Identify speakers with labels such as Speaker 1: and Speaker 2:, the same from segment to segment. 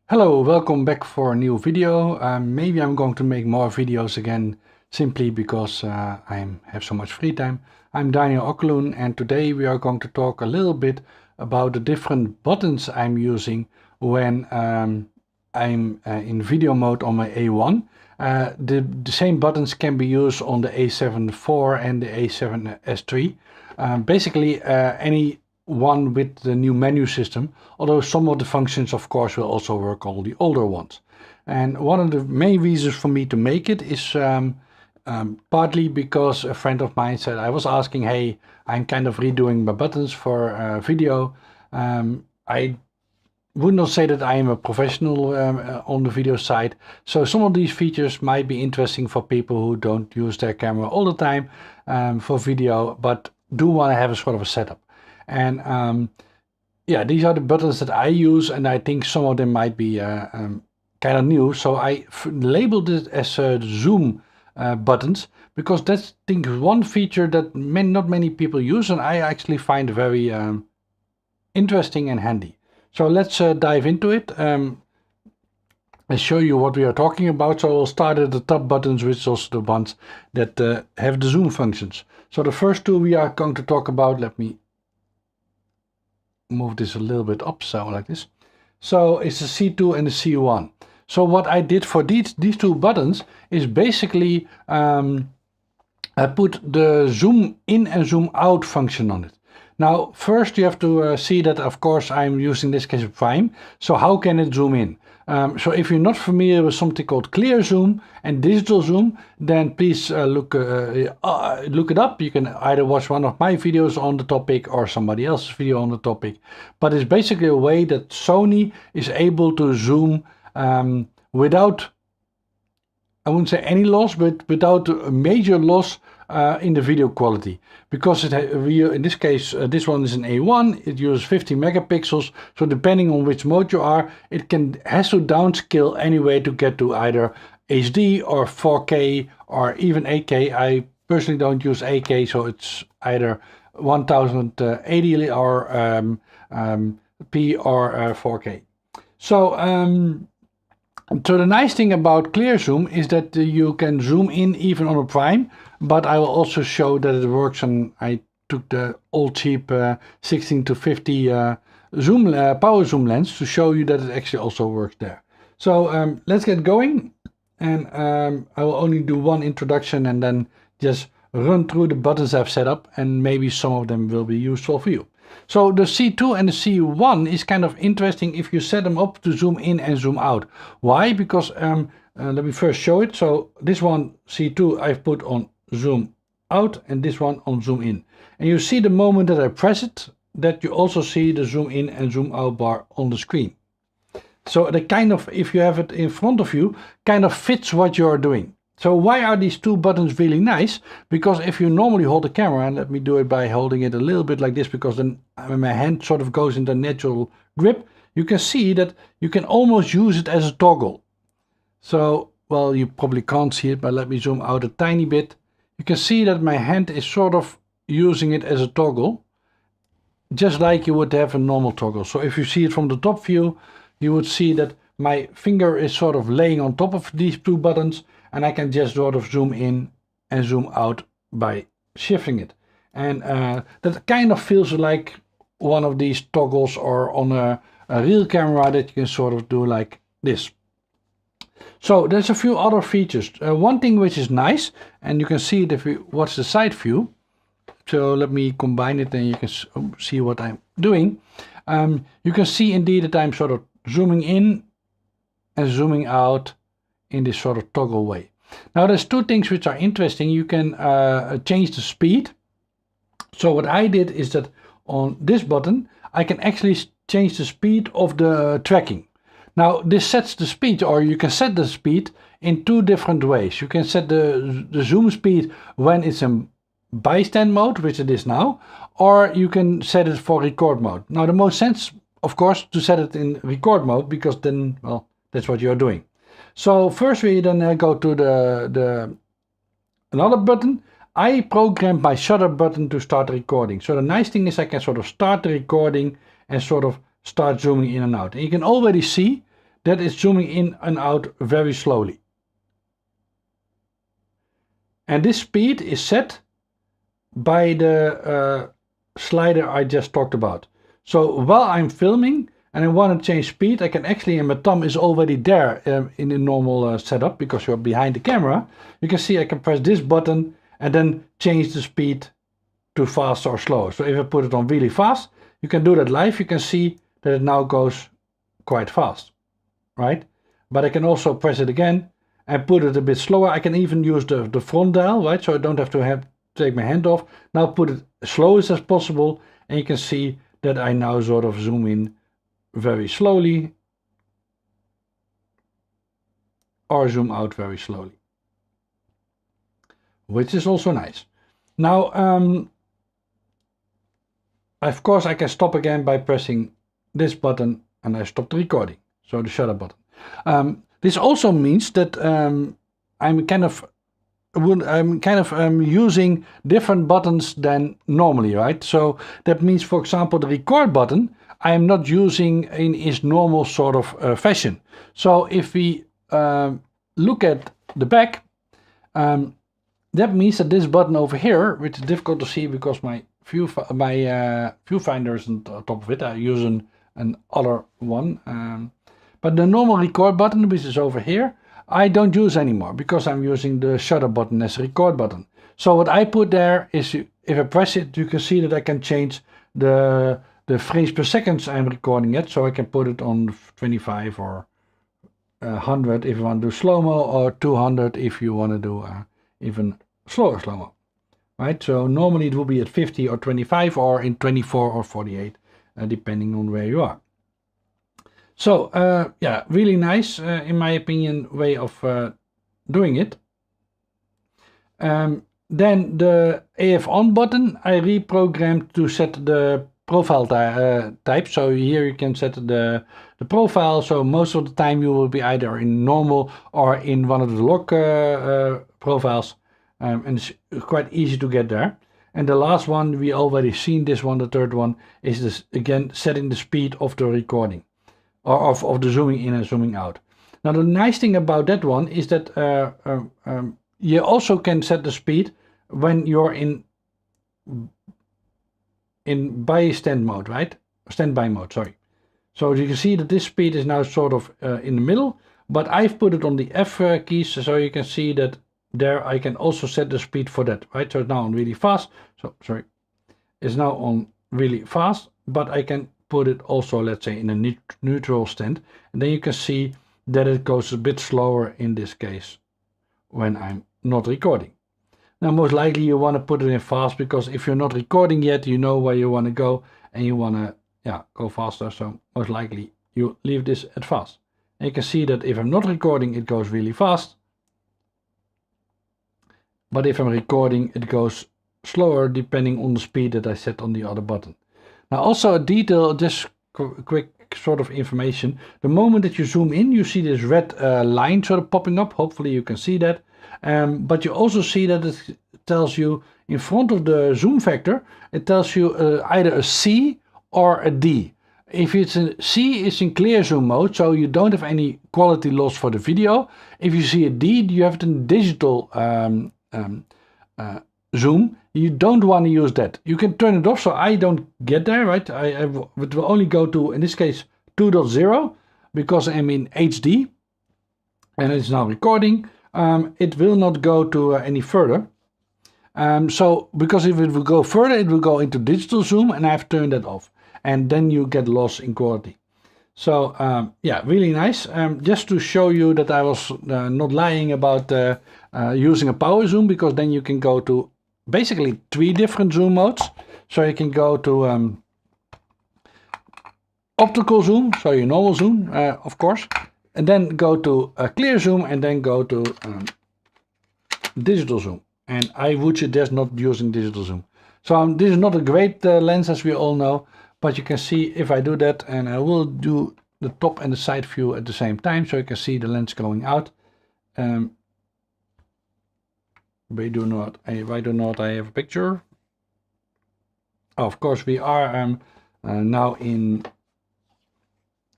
Speaker 1: Hello, welcome back for a new video. Maybe I'm going to make more videos again simply because I have so much free time. I'm Daniel Okkeloen and today we are going to talk a little bit about the different buttons I'm using when I'm in video mode on my A1. The same buttons can be used on the a7IV and the a7S3. Basically any one with the new menu system, although some of the functions of course will also work on the older ones. And one of the main reasons for me to make it is partly because a friend of mine said, I was asking, hey, I'm kind of redoing my buttons for video. I would not say that I am a professional on the video side, so some of these features might be interesting for people who don't use their camera all the time for video, but do want to have a sort of a setup. And yeah, these are the buttons that I use, and I think some of them might be kind of new. So I labeled it as zoom buttons because that's, I think, one feature that not many people use, and I actually find very interesting and handy. So let's dive into it. I'll show you what we are talking about. So we'll start at the top buttons, which are also the ones that have the zoom functions. So the first two we are going to talk about, let me move this a little bit up, so like this. So it's the C2 and the C1. So what I did for these two buttons is basically I put the zoom in and zoom out function on it. Now first you have to see that of course I'm using this case of prime. So how can it zoom in? So if you're not familiar with something called clear zoom and digital zoom, then please look it up. You can either watch one of my videos on the topic or somebody else's video on the topic. But it's basically a way that Sony is able to zoom without, I wouldn't say any loss, but without a major loss in the video quality, because in this case this one is an A1. It uses 50 megapixels, so depending on which mode you are, it has to downscale anyway to get to either HD or 4K or even 8K. I personally don't use 8K, so it's either 1080 or P or 4K. So the nice thing about clear zoom is that you can zoom in even on a prime, but I will also show that it works on, I took the old cheap 16 to 50 power zoom lens to show you that it actually also works there. So let's get going, and I will only do one introduction and then just run through the buttons I've set up, and maybe some of them will be useful for you. So the C2 and the C1 is kind of interesting if you set them up to zoom in and zoom out. Why? Because let me first show it. So this one, C2, I've put on zoom out, and this one on zoom in. And you see the moment that I press it, that you also see the zoom in and zoom out bar on the screen. So they kind of, if you have it in front of you, kind of fits what you are doing. So why are these two buttons really nice? Because if you normally hold the camera, and let me do it by holding it a little bit like this, because then when my hand sort of goes into natural grip, you can see that you can almost use it as a toggle. So, well, you probably can't see it, but let me zoom out a tiny bit. You can see that my hand is sort of using it as a toggle, just like you would have a normal toggle. So if you see it from the top view, you would see that my finger is sort of laying on top of these two buttons, and I can just sort of zoom in and zoom out by shifting it. And that kind of feels like one of these toggles, or on a real camera that you can sort of do like this. So there's a few other features. One thing which is nice, and you can see it if you watch the side view. So let me combine it and you can see what I'm doing. You can see indeed that I'm sort of zooming in and zooming out in this sort of toggle way. Now there's two things which are interesting. You can change the speed. So what I did is that on this button I can actually change the speed of the tracking. Now this sets the speed, or you can set the speed in two different ways. You can set the zoom speed when it's in bystand mode, which it is now, or you can set it for record mode. Now the most sense, of course, to set it in record mode, because then, well, that's what you're doing. So first we then go to another button. I programmed my shutter button to start recording. So the nice thing is I can sort of start the recording and sort of start zooming in and out. And you can already see that is zooming in and out very slowly. And this speed is set by the slider I just talked about. So while I'm filming and I want to change speed, I can actually, and my thumb is already there in the normal setup because you're behind the camera. You can see I can press this button and then change the speed to fast or slow. So if I put it on really fast, you can do that live. You can see that it now goes quite fast, right? But I can also press it again and put it a bit slower. I can even use the front dial, right? So I don't have to take my hand off. Now put it as slowest as possible, and you can see that I now sort of zoom in very slowly or zoom out very slowly, which is also nice. Now, of course, I can stop again by pressing this button, and I stop the recording. So the shutter button. This also means that I'm kind of using different buttons than normally, right? So that means, for example, the record button I am not using in its normal sort of fashion. So if we look at the back, that means that this button over here, which is difficult to see because my viewfinder is on top of it, I use an other one. But the normal record button, which is over here, I don't use anymore because I'm using the shutter button as a record button. So what I put there is, if I press it, you can see that I can change the frames per second I'm recording it. So I can put it on 25 or 100 if you want to do slow-mo, or 200 if you want to do even slower slow-mo. Right? So normally it will be at 50 or 25 or in 24 or 48, depending on where you are. So yeah, really nice, in my opinion, way of doing it. Then the AF on button I reprogrammed to set the profile type. So here you can set the profile. So most of the time you will be either in normal or in one of the log profiles, and it's quite easy to get there. And the last one we already seen, this one, the third one, is this again setting the speed of the recording. Or of the zooming in and zooming out. Now the nice thing about that one is that you also can set the speed when you're in bystand mode, right? Standby mode, sorry. So you can see that this speed is now sort of in the middle, but I've put it on the F keys, so you can see that there I can also set the speed for that, right? So it's now on really fast. So sorry, it's now on really fast, but I can put it also, let's say, in a neutral stand, and then you can see that it goes a bit slower in this case when I'm not recording. Now most likely you want to put it in fast, because if you're not recording yet, you know where you want to go and you want to go faster, so most likely you leave this at fast. And you can see that if I'm not recording, it goes really fast, but if I'm recording, it goes slower depending on the speed that I set on the other button. Now also a detail, just quick sort of information. The moment that you zoom in, you see this red line sort of popping up. Hopefully you can see that. But you also see that it tells you in front of the zoom factor, it tells you either a C or a D. If it's a C, it's in clear zoom mode, so you don't have any quality loss for the video. If you see a D, you have it in digital zoom. You don't want to use that. You can turn it off, so I don't get there, right? It will only go to, in this case, 2.0, because I'm in HD and it's now recording. It will not go to any further. So because if it will go further, it will go into digital zoom, and I've turned that off, and then you get loss in quality. So yeah, really nice. Just to show you that I was not lying about using a power zoom, because then you can go to basically 3 different zoom modes. So you can go to optical zoom, so your normal zoom, of course, and then go to clear zoom, and then go to digital zoom. And I would suggest not using digital zoom. So this is not a great lens, as we all know, but you can see if I do that, and I will do the top and the side view at the same time, so you can see the lens going out. Why do not I have a picture? Oh, of course we are now in.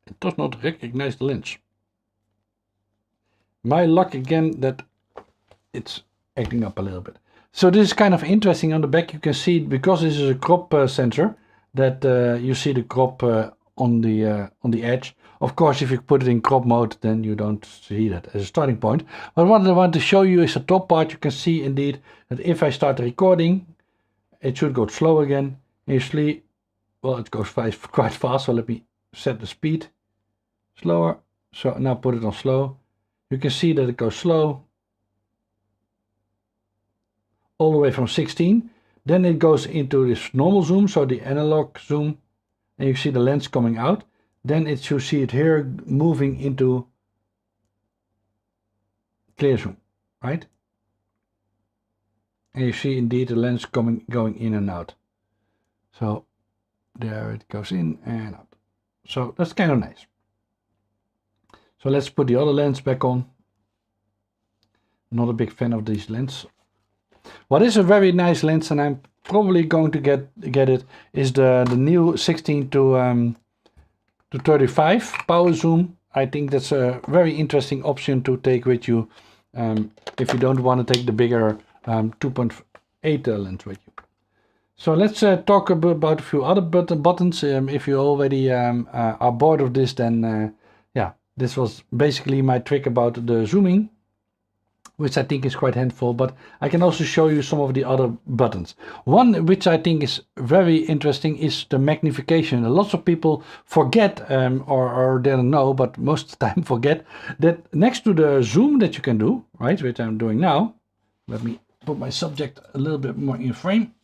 Speaker 1: It does not recognize the lens. My luck again that it's acting up a little bit. So this is kind of interesting. On the back you can see, because this is a crop sensor, that you see the crop on the edge. Of course, if you put it in crop mode, then you don't see that as a starting point. But what I want to show you is the top part. You can see indeed that if I start recording, it should go slow again. And you see, well, it goes quite fast. So let me set the speed slower. So now put it on slow. You can see that it goes slow all the way from 16. Then it goes into this normal zoom, so the analog zoom, and you see the lens coming out. Then you see it here moving into clear zoom, right? And you see indeed the lens going in and out. So there it goes in and out. So that's kind of nice. So let's put the other lens back on. Not a big fan of these lenses. What is a very nice lens, and I'm probably going to get it, is the new 16 to 35 power zoom. I think that's a very interesting option to take with you if you don't want to take the bigger 2.8 lens with you. So let's talk about a few other buttons. If you already are bored of this, then yeah, this was basically my trick about the zooming, which I think is quite handful, but I can also show you some of the other buttons. One which I think is very interesting is the magnification. Lots of people forget or they don't know, but most of the time forget that next to the zoom that you can do, right, which I'm doing now. Let me put my subject a little bit more in frame.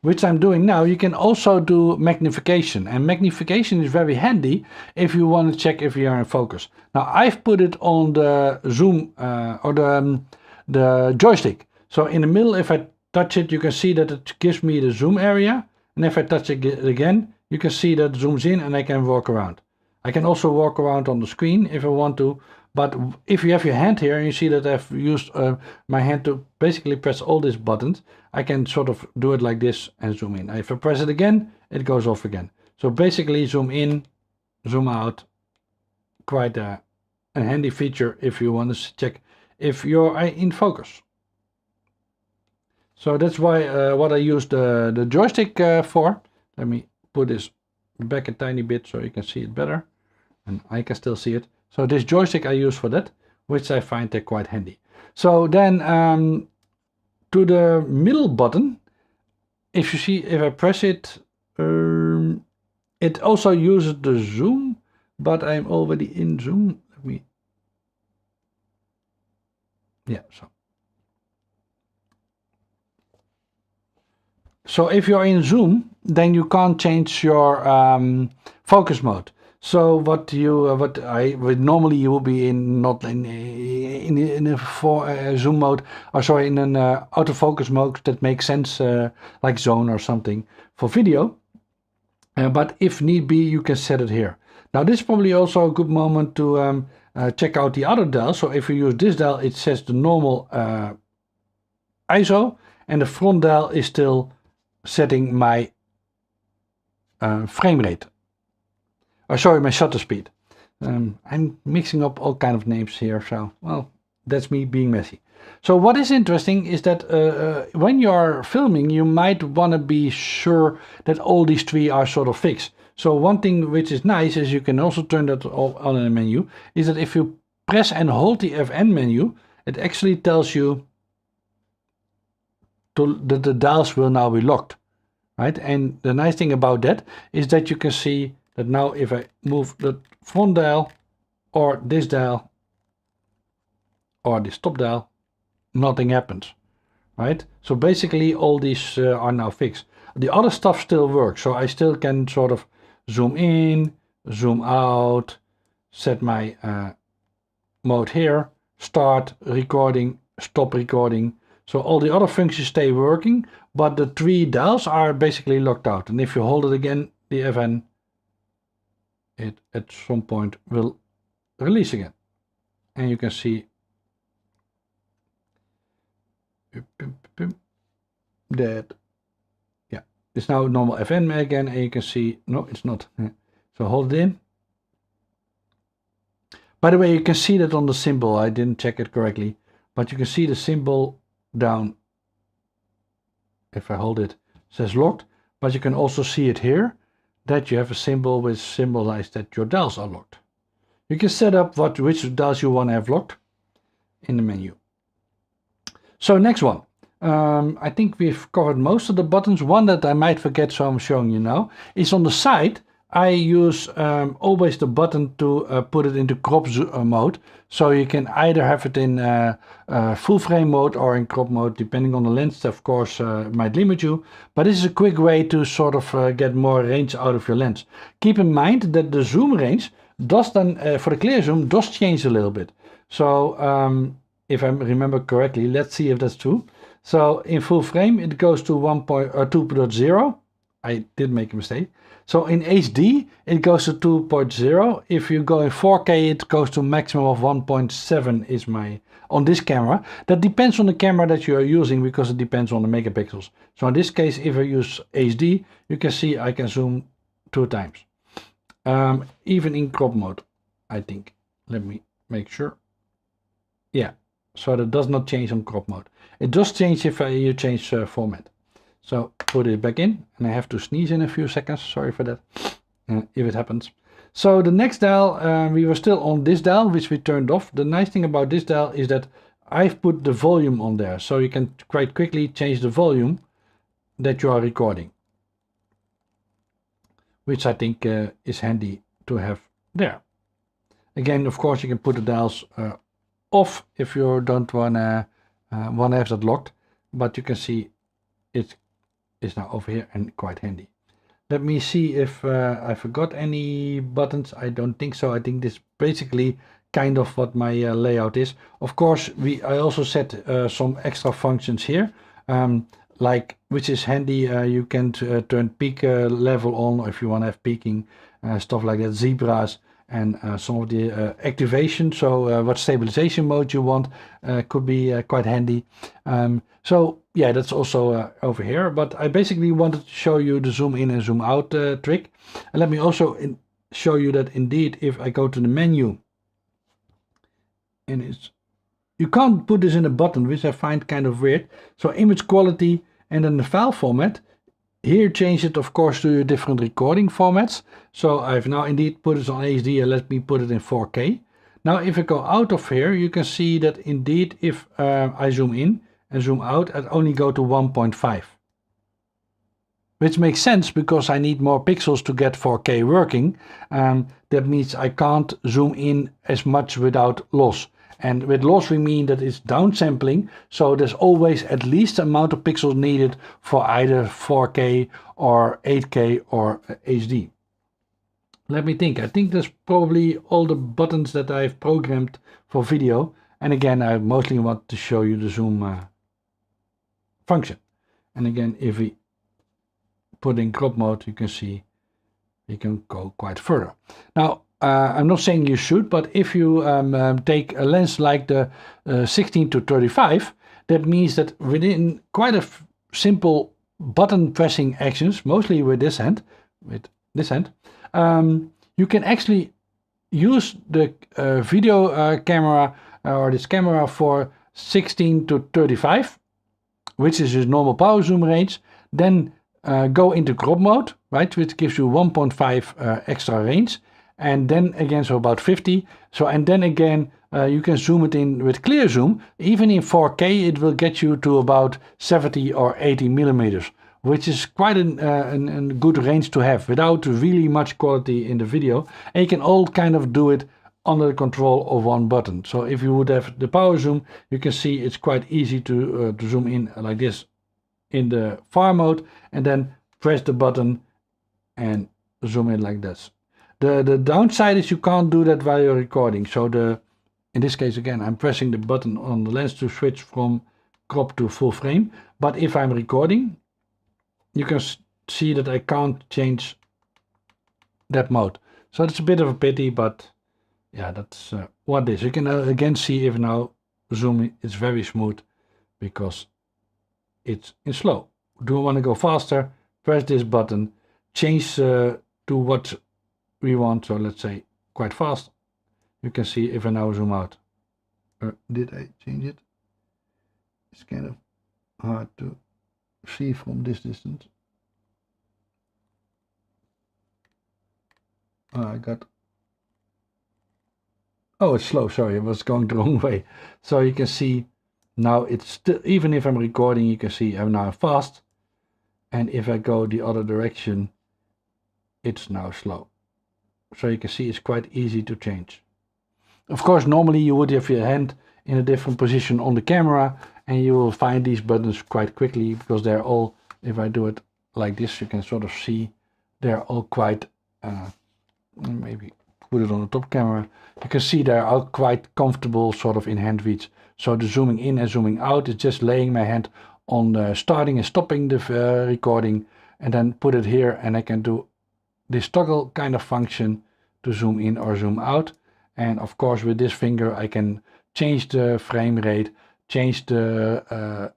Speaker 1: Which I'm doing now, you can also do magnification, and magnification is very handy if you want to check if you are in focus. Now I've put it on the zoom or the joystick. So in the middle, if I touch it, you can see that it gives me the zoom area, and if I touch it again, you can see that it zooms in and I can walk around. I can also walk around on the screen if I want to. But if you have your hand here and you see that I've used my hand to basically press all these buttons, I can sort of do it like this and zoom in. If I press it again, it goes off again. So basically zoom in, zoom out, quite a handy feature if you want to check if you're in focus. So that's why what I use the joystick for. Let me put this back a tiny bit so you can see it better, and I can still see it. So this joystick I use for that, which I find quite handy. So then to the middle button, if you see, if I press it, it also uses the zoom, but I'm already in zoom. Let me, yeah, so if you're in zoom, then you can't change your focus mode. So what normally you will be in, not in a zoom mode, or sorry, in an autofocus mode that makes sense, like zone or something for video. But if need be, you can set it here. Now this is probably also a good moment to check out the other dial. So if you use this dial, it says the normal ISO, and the front dial is still setting my frame rate. Sorry, my shutter speed. I'm mixing up all kind of names here, so well, that's me being messy. So what is interesting is that when you are filming, you might want to be sure that all these three are sort of fixed. So one thing which is nice is you can also turn that on in the menu, is that if you press and hold the FN menu, it actually tells you that the dials will now be locked, right? And the nice thing about that is that you can see that now if I move the front dial or this dial or this top dial, nothing happens, right? So basically all these are now fixed. The other stuff still works, so I still can sort of zoom in, zoom out, set my mode here, start recording, stop recording. So all the other functions stay working, but the three dials are basically locked out. And if you hold it again, the FN, it at some point will release again. And you can see that, yeah, it's now normal FN again, and you can see, no, it's not. So hold it in. By the way, you can see that on the symbol. I didn't check it correctly, but you can see the symbol down. If I hold it, it says locked, but you can also see it here that you have a symbol which symbolizes that your dials are locked. You can set up which dials you want to have locked in the menu. So next one. I think we've covered most of the buttons. One that I might forget, so I'm showing you now, is on the side. I use always the button to put it into crop mode. So you can either have it in full frame mode or in crop mode, depending on the lens, of course, might limit you. But this is a quick way to sort of get more range out of your lens. Keep in mind that the zoom range does then, for the clear zoom, does change a little bit. So if I remember correctly, let's see if that's true. So in full frame it goes to 2.0. I did make a mistake. So in HD it goes to 2.0. If you go in 4K it goes to maximum of 1.7 is my on this camera. That depends on the camera that you are using because it depends on the megapixels. So in this case, if I use HD, you can see I can zoom 2 times. Even in crop mode, I think. Let me make sure. Yeah. So that does not change on crop mode. It does change if you change format. So put it back in, and I have to sneeze in a few seconds. Sorry for that, if it happens. So the next dial, we were still on this dial, which we turned off. The nice thing about this dial is that I've put the volume on there. So you can quite quickly change the volume that you are recording. Which I think is handy to have there. Again, of course, you can put the dials off if you don't want to have that locked, but you can see it is now over here and quite handy. Let me see if I forgot any buttons. I don't think so. I think this is basically kind of what my layout is. Of course, I also set some extra functions here, like which is handy. You can turn peak level on if you want to have peaking, stuff like that, zebras, and some of the activation. So what stabilization mode you want could be quite handy. So yeah, that's also over here. But I basically wanted to show you the zoom in and zoom out trick. And let me also show you that indeed if I go to the menu, and you can't put this in a button, which I find kind of weird. So image quality and then the file format. Here change it of course to your different recording formats. So I've now indeed put it on HD and let me put it in 4K. Now if I go out of here, you can see that indeed if I zoom in and zoom out, I only go to 1.5. Which makes sense because I need more pixels to get 4K working. That means I can't zoom in as much without loss. And with loss we mean that it's downsampling, so there's always at least the amount of pixels needed for either 4K or 8K or HD. Let me think. I think that's probably all the buttons that I've programmed for video. And again, I mostly want to show you the zoom function. And again, if we put in crop mode, you can see you can go quite further. Now, I'm not saying you should, but if you take a lens like the 16 to 35, that means that within quite a simple button pressing actions, mostly with this hand, you can actually use the video camera or this camera for 16 to 35, which is his normal power zoom range, then go into crop mode, right, which gives you 1.5 extra range. And then again, so about 50. So, and then again, you can zoom it in with clear zoom. Even in 4K, it will get you to about 70 or 80 millimeters, which is quite a good range to have without really much quality in the video. And you can all kind of do it under the control of one button. So if you would have the power zoom, you can see it's quite easy to zoom in like this in the far mode, and then press the button and zoom in like this. The downside is you can't do that while you're recording. So in this case again, I'm pressing the button on the lens to switch from crop to full frame. But if I'm recording, you can see that I can't change that mode. So it's a bit of a pity, but yeah, that's what it is. You can again see if now zooming is very smooth because it's in slow. Do I want to go faster? Press this button, change to what we want, so let's say quite fast, You can see if I now zoom out. Did I change it? It's kind of hard to see from this distance. I got... Oh, it's slow, sorry, I was going the wrong way. So you can see now it's still, even if I'm recording, you can see I'm now fast. And if I go the other direction, it's now slow. So you can see it's quite easy to change. Of course, normally you would have your hand in a different position on the camera, and you will find these buttons quite quickly, because they're all, if I do it like this, you can sort of see they're all quite, maybe put it on the top camera, you can see they're all quite comfortable sort of in hand reach. So the zooming in and zooming out is just laying my hand on starting and stopping the recording, and then put it here, and I can do this toggle kind of function to zoom in or zoom out. And of course with this finger I can change the frame rate, change the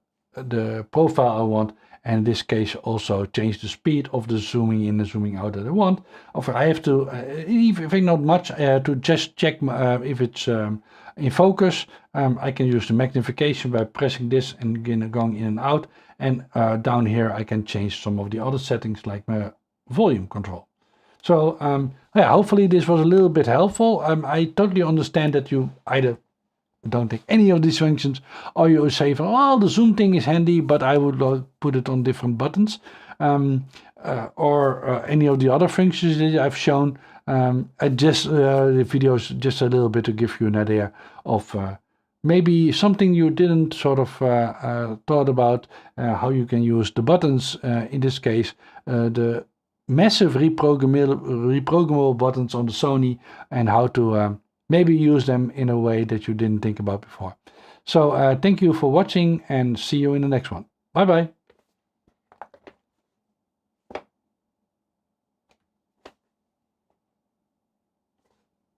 Speaker 1: profile I want, and in this case also change the speed of the zooming in and zooming out that I want. Or I have to, even not much, to just check if it's in focus. I can use the magnification by pressing this and going in and out, and down here I can change some of the other settings like my volume control. So yeah, hopefully this was a little bit helpful. I totally understand that you either don't take any of these functions, or you say, well, the zoom thing is handy, but I would put it on different buttons, or any of the other functions that I've shown. The video is just a little bit to give you an idea of maybe something you didn't sort of thought about, how you can use the buttons, in this case the massive reprogrammable buttons on the Sony, and how to maybe use them in a way that you didn't think about before. So thank you for watching, and see you in the next one. Bye bye.